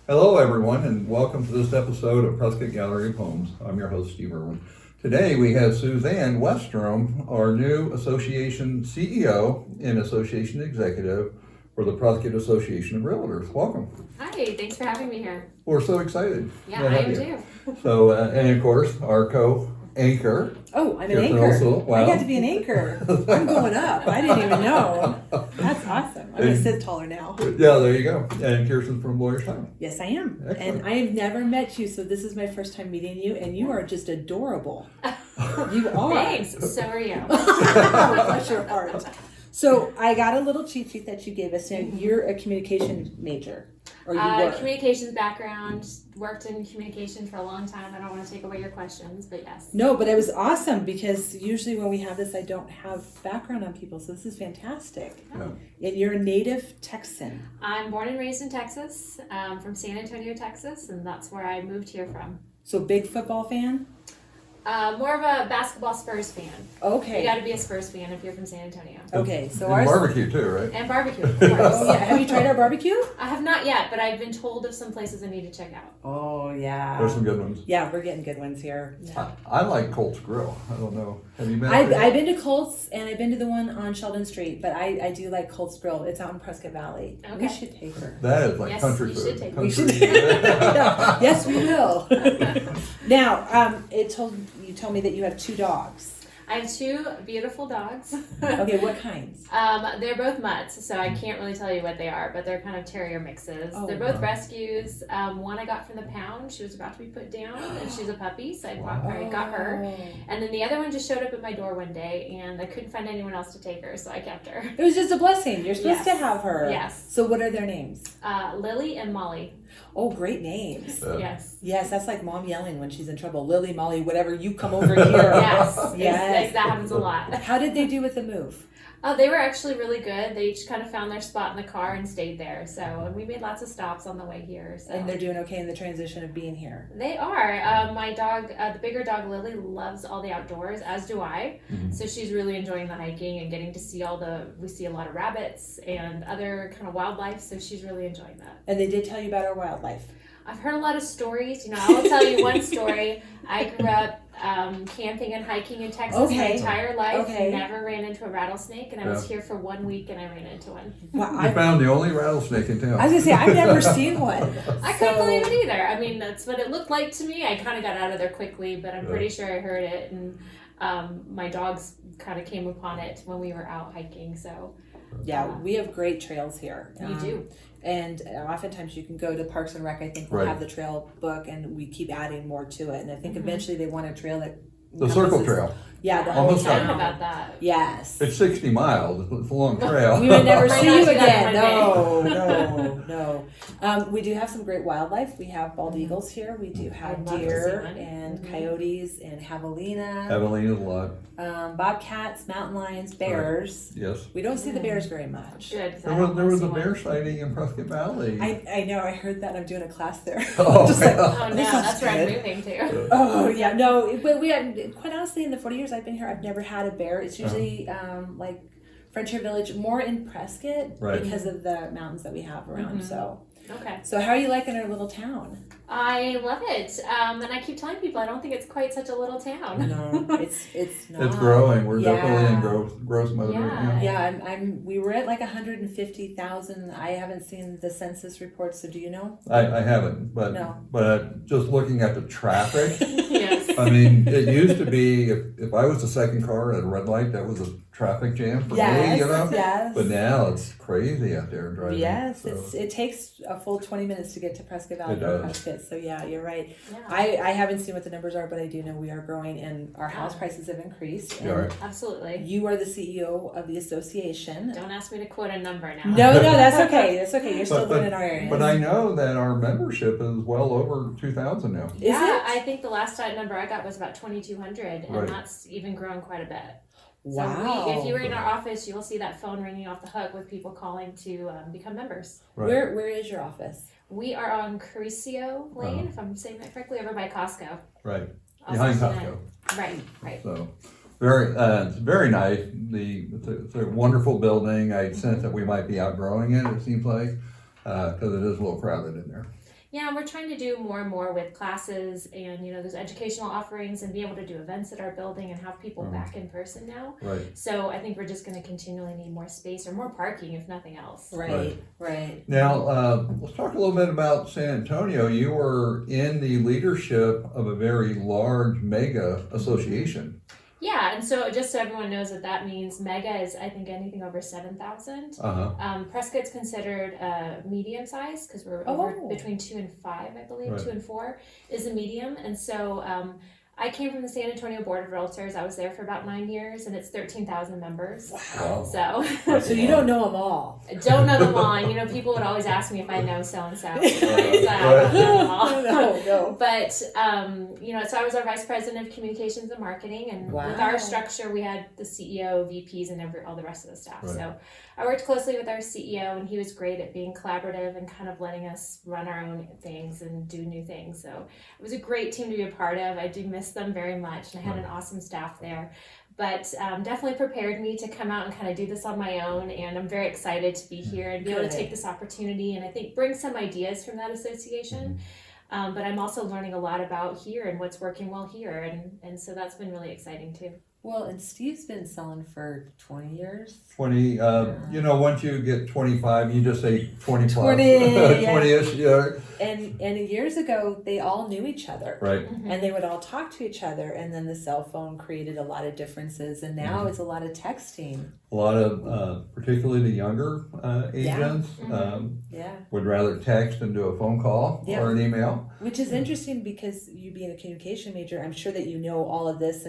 Hello, everyone, and welcome to this episode of Prescott Gallery of Homes. I'm your host, Steve Irwin. Today we have Suzanne Westrum, our new association CEO and association executive for the Prescott Association of Realtors. Welcome. Hi, thanks for having me here. We're so excited. Yeah, I am too. So, and of course, our co-anchor. Oh, I'm an Kirsten anchor. also. Wow. I got to be an anchor. I'm going up. I didn't even know. That's awesome. I'm going to sit taller now. Yeah, there you go. And Kirsten's from Lawyer's Town. Yes, I am. Excellent. And I've never met you, so this is my first time meeting you, and you are just adorable. You are. Thanks, so are you. Bless your heart. So I got a little cheat sheet that you gave us. Now, you're a communication major. Or you were. Communications background, worked in communication for a long time. I don't want to take away your questions, but yes. No, but it was awesome because usually when we have this, I don't have background on people, so this is fantastic. Yeah. And you're a native Texan. I'm born and raised in Texas, from San Antonio, Texas, and that's where I moved here from. So big football fan? More of a basketball Spurs fan. Okay. You got to be a Spurs fan if you're from San Antonio. Okay, so And ours. barbecue too, right? And barbecue, of course. Oh yeah, have you tried our barbecue? I have not yet, but I've been told of some places I need to check out. Oh yeah. There's some good ones. Yeah, we're getting good ones here. I like Colt's Grill. I don't know. Have you been? I've been to Colt's and I've been to the one on Sheldon Street, but I do like Colt's Grill. It's out in Prescott Valley. Okay. We should take her. That is like Yes, country you food. should take Country We should. food. Yeah, yes, we will. Now, you told me that you have 2 dogs. I have 2 beautiful dogs. Okay, what kinds? They're both mutts, so I can't really tell you what they are, but they're kind of terrier mixes. Oh, they're both wow. rescues. One I got from the pound. She was about to be put down, and she's a puppy, so I got her. And then the other one just showed up at my door one day, and I couldn't find anyone else to take her, so I kept her. It was just a blessing. You're supposed to Yes. have her. Yes. So what are their names? Lily and Molly. Oh, great names. Yes. Yes, that's like mom yelling when she's in trouble. Lily, Molly, whatever, you come over here. Yes. Yes. That happens a lot. How did they do with the move? They were actually really good. They each kind of found their spot in the car and stayed there. So, and we made lots of stops on the way here. So. And they're doing okay in the transition of being here. They are. My dog, the bigger dog Lily, loves all the outdoors, as do I. Mhm. So she's really enjoying the hiking and getting to see we see a lot of rabbits and other kind of wildlife. So she's really enjoying that. And they did tell you about our wildlife. I've heard a lot of stories. I will tell you one story. I grew up camping and hiking in Texas my Okay. entire life. Okay. Never ran into a rattlesnake, and I was here for 1 week and I ran into one. Wow, You found the only rattlesnake in town. I was gonna say I've never seen one. I couldn't believe it either. I mean, that's what it looked like to me. I kind of got out of there quickly, but I'm pretty sure I heard it, and my dogs kind of came upon it when we were out hiking. So Yeah, we have great trails here. you do. And oftentimes you can go to Parks and Rec. I think we'll Right. have the trail book, and we keep adding more to it. And I think Mhm. eventually they want a trail that The Circle encompasses- Trail. Yeah, the I'm whole Almost excited town. about that. Yes. It's 60 miles. It's a long trail. We would never Might see not you do that again. one No. We do have some great wildlife. We have bald eagles here. We do have I'd love to deer see one. and Mhm. coyotes and javelina, Evelina's a lot. bobcats, mountain lions, bears. Yes. We don't see the bears very much. Good. 'cause I There don't was, there wanna was see a one. bear sighting in Prescott Valley. I know. I heard that. I'm doing a class there. Oh, Just like, yeah. Oh no, This sounds that's where I'm good. moving to. oh yeah, no. But we have, quite honestly, in the 40 years I've been here, I've never had a bear. It's usually like Frontier Village, more in Prescott Right. because of the mountains that we have around. Mhm. Okay. So how are you liking our little town? I love it. And I keep telling people I don't think it's quite such a little town. No, it's not. It's growing. We're Yeah. definitely in growth mode right now. Yeah, we were at like 150,000. I haven't seen the census report, so do you know? I haven't, but No. just looking at the traffic, Yes. I mean, it used to be if I was the second car at a red light, that was a traffic jam for me, Yes. But now it's crazy out there driving. Yes, so. it takes a full 20 minutes to get to Prescott Valley It from does. Prescott. So yeah, you're right. Yeah. I haven't seen what the numbers are, but I do know we are growing and our house prices have increased. Yeah, And right. Absolutely. you are the CEO of the association. Don't ask me to quote a number now. No, that's okay. That's okay. You're still But- living in our area. But I know that our membership is well over 2,000 now. Is Yeah, it? I think the last number I got was about 2,200, and Right. that's even grown quite a bit. Wow. So if you were in our office, you will see that phone ringing off the hook with people calling to become members. Right. Where is your office? We are on Caricio Lane, if I'm saying that correctly, over by Costco. Right. Off Behind 69. Costco. Right. So it's very nice. It's a wonderful building. I sense that we might be outgrowing it. It seems like because it is a little crowded in there. Yeah, and we're trying to do more and more with classes and, those educational offerings and be able to do events at our building and have people back in person now. Right. So I think we're just going to continually need more space or more parking, if nothing else. Right. Now, let's talk a little bit about San Antonio. You were in the leadership of a very large mega association. Yeah, and so just so everyone knows what that means, mega is, I think, anything over 7,000. Prescott's considered medium size because we're over between 2 and 5, I believe. Right. 2 and 4 is a medium. And so I came from the San Antonio Board of Realtors. I was there for about 9 years, and it's 13,000 members. Wow. So you don't know them all. I don't know them all. And, people would always ask me if I know so-and-so. I don't know them all. No. But, so I was our Vice President of Communications and Marketing. And with our structure, we had the CEO, VPs, and all the rest of the staff. Right. So I worked closely with our CEO, and he was great at being collaborative and kind of letting us run our own things and do new things. So it was a great team to be a part of. I do miss them very much, and I had an awesome staff there. But definitely prepared me to come out and kind of do this on my own, and I'm very excited to be here and be able to take this opportunity and I think bring some ideas from that association. But I'm also learning a lot about here and what's working well here, and so that's been really exciting too. Well, and Steve's been selling for 20 years. 20, once you get 25, you just say 20 plus. 20-ish, yeah. And years ago, they all knew each other. Right. And they would all talk to each other, and then the cell phone created a lot of differences, and now it's a lot of texting. A lot of, particularly the younger agents, would rather text than do a phone call or an email. Which is interesting because you being a communication major, I'm sure that you know all of this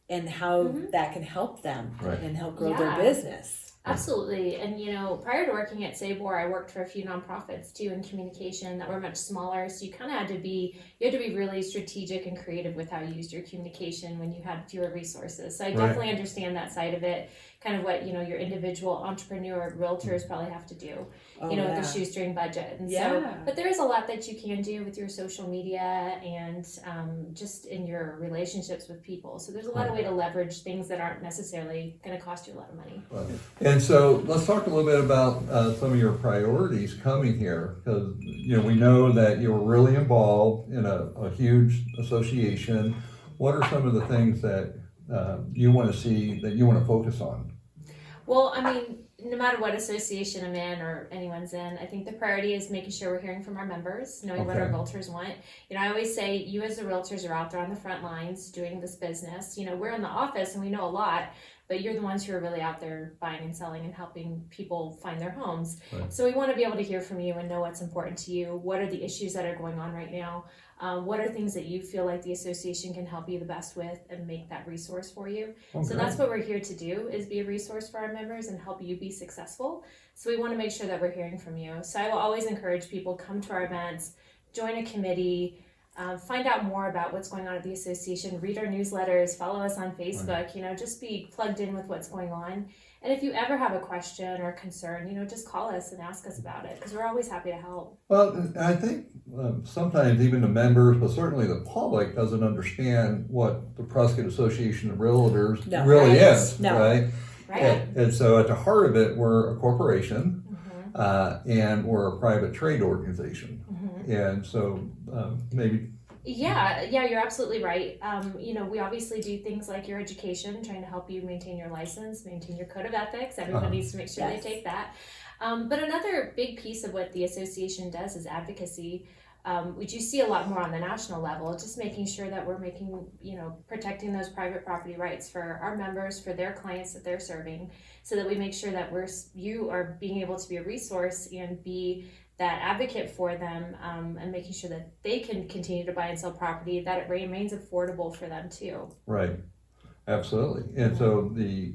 and how that can help them and help grow their business. Absolutely. And, prior to working at Sabor, I worked for a few nonprofits too in communication that were much smaller. So you kind of had to be really strategic and creative with how you used your communication when you had fewer resources. So I definitely understand that side of it, kind of what, your individual entrepreneur realtors probably have to do, with the shoestring budget. And but there is a lot that you can do with your social media and just in your relationships with people. So there's a lot of way to leverage things that aren't necessarily going to cost you a lot of money. And so let's talk a little bit about some of your priorities coming here, because we know that you were really involved in a huge association. What are some of the things that you want to see, that you want to focus on? Well, no matter what association I'm in or anyone's in, I think the priority is making sure we're hearing from our members, knowing what our realtors want. I always say you as the realtors are out there on the front lines doing this business. We're in the office and we know a lot, but you're the ones who are really out there buying and selling and helping people find their homes. Right. So we want to be able to hear from you and know what's important to you. What are the issues that are going on right now? What are things that you feel like the association can help you the best with and make that resource for you? So that's what we're here to do, is be a resource for our members and help you be successful. So we want to make sure that we're hearing from you. So I will always encourage people, come to our events, join a committee, find out more about what's going on at the association, read our newsletters, follow us on Facebook, just be plugged in with what's going on. And if you ever have a question or concern, just call us and ask us about it, because we're always happy to help. Well, I think sometimes even the members, but certainly the public, doesn't understand what the Prescott Association of Realtors really is, right? Right. And so at the heart of it, we're a corporation, and we're a private trade organization. And so maybe... Yeah, you're absolutely right. We obviously do things like your education, trying to help you maintain your license, maintain your code of ethics. Everyone needs to make sure they take that. But another big piece of what the association does is advocacy, which you see a lot more on the national level, just making sure that we're protecting those private property rights for our members, for their clients that they're serving, so that we make sure that you are being able to be a resource and be that advocate for them, and making sure that they can continue to buy and sell property, that it remains affordable for them too. Right, absolutely. And so the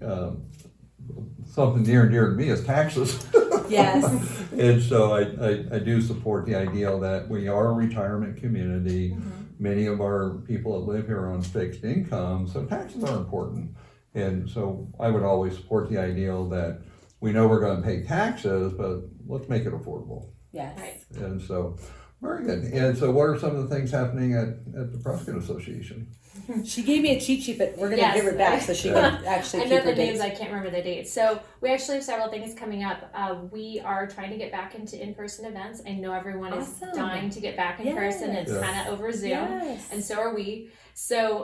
something near and dear to me is taxes. Yes. And so I do support the ideal that we are a retirement community. Many of our people that live here are on fixed income, so taxes are important. And so I would always support the ideal that we know we're going to pay taxes, but let's make it affordable. Yes. Right. And so Very good. And so what are some of the things happening at the Prescott Association? She gave me a cheat sheet, but we're going to Yes. give her back so she can actually I keep know her the names, dates. I can't remember the dates. So we actually have several things coming up. We are trying to get back into in-person events. I know everyone is Awesome. dying to get back in person. It's Yes. kind of over Zoom, Yes. and so are we. So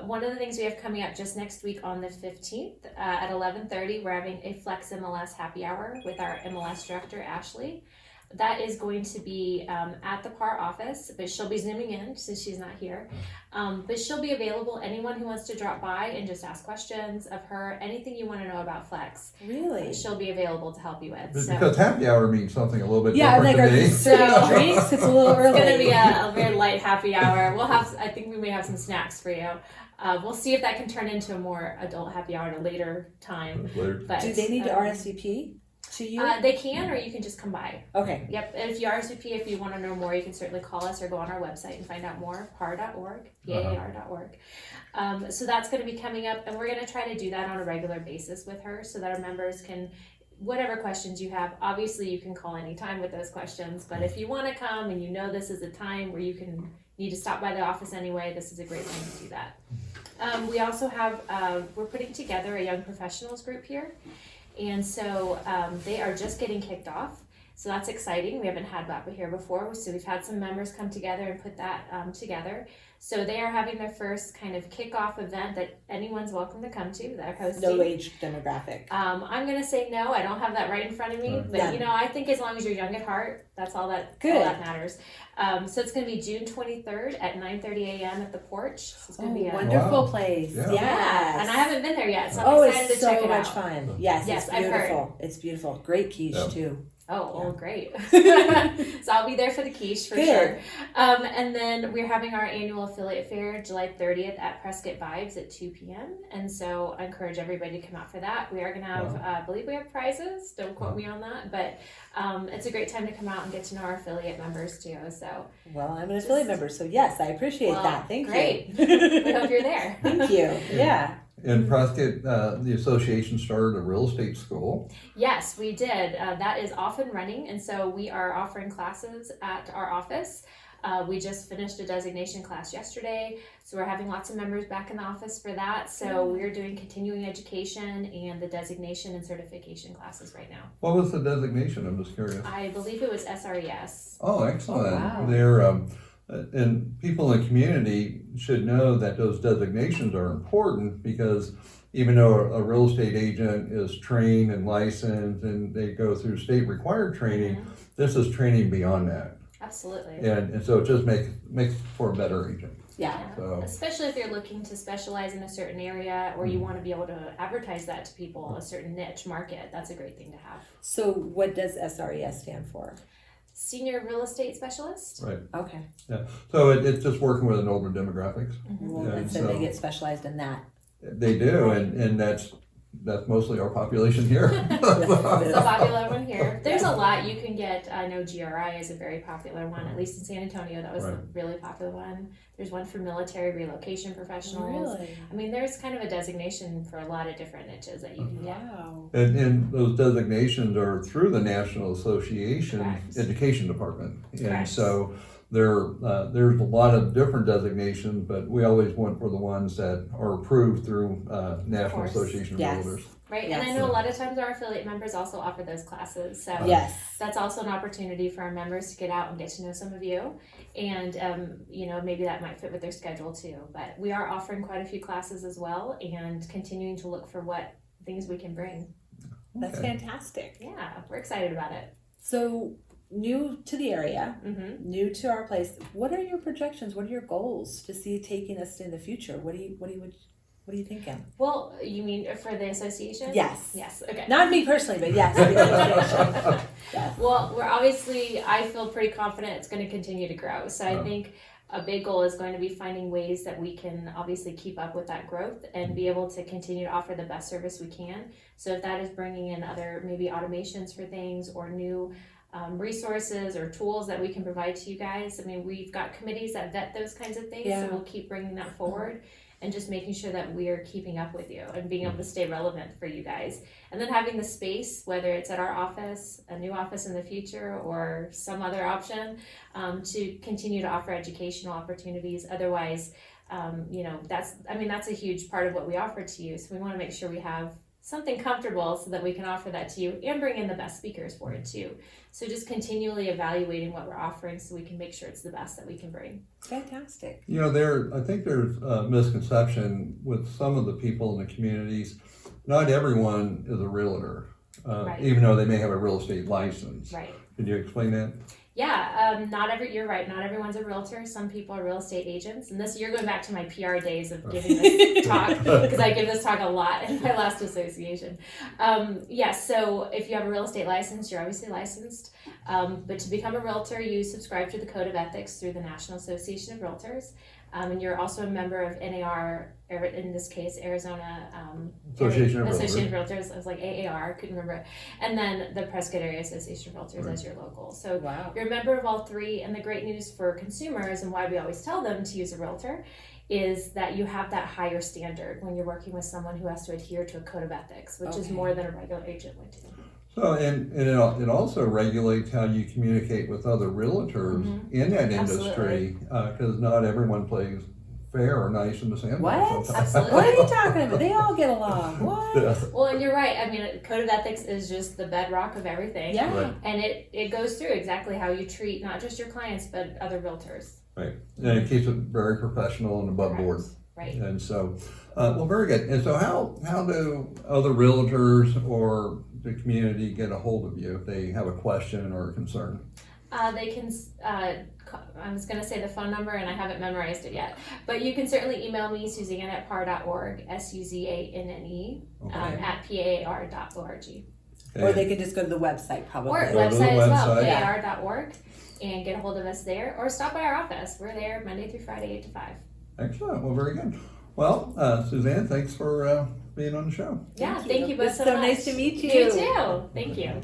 one of the things we have coming up just next week on the 15th at 11:30, we're having a Flex MLS happy hour with our MLS director, Ashley. That is going to be at the PAAR office, but she'll be zooming in since she's not here. But she'll be available. Anyone who wants to drop by and just ask questions of her, anything you want to know about Flex, Really? she'll be available to help you with. So Because happy hour means something a little bit Yeah, I'm different like, to are you me. serving So- drinks? It's a little early. it's going to be a very light happy hour. We'll have, I think we may have some snacks for you. We'll see if that can turn into a more adult happy hour at a later time. Later. But Do they need to RSVP to you? They can, or you can just come by. Okay. Yep, and if you RSVP, if you want to know more, you can certainly call us or go on our website and find out more, PAAR.org, PAAR.org. So that's going to be coming up, and we're going to try to do that on a regular basis with her so that our members can, whatever questions you have, obviously you can call anytime with those questions, but if you want to come and you know this is a time where you can need to stop by the office anyway, this is a great time to do that. We also have, we're putting together a young professionals group here. And so they are just getting kicked off. So that's exciting. We haven't had that here before. So we've had some members come together and put that together. So they are having their first kind of kickoff event that anyone's welcome to come to. That are hosting. No age demographic. I'm going to say no. I don't have that right in front of me. But, None. you know, I think as long as you're young at heart, that's all that matters. So it's going to be June 23rd at 9:30 a.m. at the porch. So it's going to be a wonderful Wow. place. Yeah. Yes. And I haven't been there yet, so I'm excited it's to check so it much out. fun. Yes, Yes, it's I've heard. beautiful. It's beautiful. Great quiche Yeah. too. Oh, great. So I'll be there for the quiche for Good. sure. And then we're having our annual affiliate fair July 30th at Prescott Vibes at 2 p.m. And so I encourage everybody to come out for that. We are going to have, I believe we have prizes. Don't quote me on that. But it's a great time to come out and get to know our affiliate members too. So Well, I'm an affiliate member, so yes, I appreciate Well, that. Thank great. you. we hope you're there. Thank you. Yeah. In Prescott, the association started a real estate school. Yes, we did. That is off and running, and so we are offering classes at our office. We just finished a designation class yesterday, so we're having lots of members back in the office for that. So we're doing continuing education and the designation and certification classes right now. What was the designation? I'm just curious. I believe it was SRES. Oh, excellent. Oh, wow. They're, and people in the community should know that those designations are important because even though a real estate agent is trained and licensed and they go through state required training, this is training beyond that. Absolutely. And so it just makes for a better agent. Yeah. So Especially if you're looking to specialize in a certain area or you want to be able to advertise that to people, a certain niche market, that's a great thing to have. So what does SRES stand for? Senior Real Estate Specialist. right. Okay. Yeah. So it's just working with an older demographics. Well, Yeah, and so they get specialized in that. They do, and that's mostly our population here. It's a popular one here. There's a lot you can get. I know GRI is a very popular one, at least in San Antonio. That was a Right. really popular one. There's one for military relocation professionals. Really? I mean, there's kind of a designation for a lot of different niches that you can get. Wow. And those designations are through the National Association Correct. Education Department. And Correct. so there's a lot of different designations, but we always went for the ones that are approved through National course. Association of Yes. Realtors. Right, Yes. and I know a lot of times our affiliate members also offer those classes. So Yes. that's also an opportunity for our members to get out and get to know some of you. And, maybe that might fit with their schedule too. But we are offering quite a few classes as well and continuing to look for what things we can bring. That's Okay. fantastic. Yeah, we're excited about it. So new to the area, Mm-hmm. new to our place. What are your projections? What are your goals to see taking us in the future? What are you thinking? Well, you mean for the association? Yes. Yes, okay. Not me personally, but yes. the association. Yes. Well, I feel pretty confident it's going to continue to grow. So I think a big goal is going to be finding ways that we can obviously keep up with that growth and be able to continue to offer the best service we can. So if that is bringing in other maybe automations for things or new resources or tools that we can provide to you guys. I mean, we've got committees that vet those kinds of things, Yeah. so we'll keep bringing that forward. and just making sure that we're keeping up with you and being able to stay relevant for you guys. And then having the space, whether it's at our office, a new office in the future, or some other option, to continue to offer educational opportunities. Otherwise, that's a huge part of what we offer to you. So we want to make sure we have something comfortable so that we can offer that to you and bring in the best speakers for it too. So just continually evaluating what we're offering so we can make sure it's the best that we can bring. Fantastic. I think there's a misconception with some of the people in the communities. Not everyone is a realtor, Right. even though they may have a real estate license. Right. Could you explain that? Yeah, you're right. Not everyone's a realtor. Some people are real estate agents. And you're going back to my PR days of giving this talk, because I give this talk a lot in my last association. So if you have a real estate license, you're obviously licensed. But to become a realtor, you subscribe to the Code of Ethics through the National Association of Realtors. And you're also a member of NAR, in this case, Arizona Association of Realtors. I was like AAR, couldn't remember it. And then the Prescott Area Association of Realtors as your local. So you're a member of all three. And the great news for consumers, and why we always tell them to use a realtor, is that you have that higher standard when you're working with someone who has to adhere to a code of ethics, which is more than a regular agent would do. So, and it also regulates how you communicate with other realtors in that industry, because not everyone plays fair or nice in the sandbox. What? Absolutely. What are you talking about? They all get along. What? Yeah. Well, and you're right. I mean, code of ethics is just the bedrock of everything. Yeah. Right. And it goes through exactly how you treat not just your clients, but other realtors. Right. And it keeps it very professional and above board. Right. And so, well, very good. And so how do other realtors or the community get a hold of you if they have a question or a concern? They can, I was going to say the phone number and I haven't memorized it yet, but you can certainly email me, Suzanne at PAAR.org, SUZANNE, at PAAR.org. Or they can just go to the website, probably. Or website as well, PAAR.org, and get a hold of us there, or stop by our office. We're there Monday through Friday, 8 to 5. Excellent. Well, very good. Well, Suzanne, thanks for being on the show. Yeah, thank you both It's so so much. nice to meet you. You too. Thank you.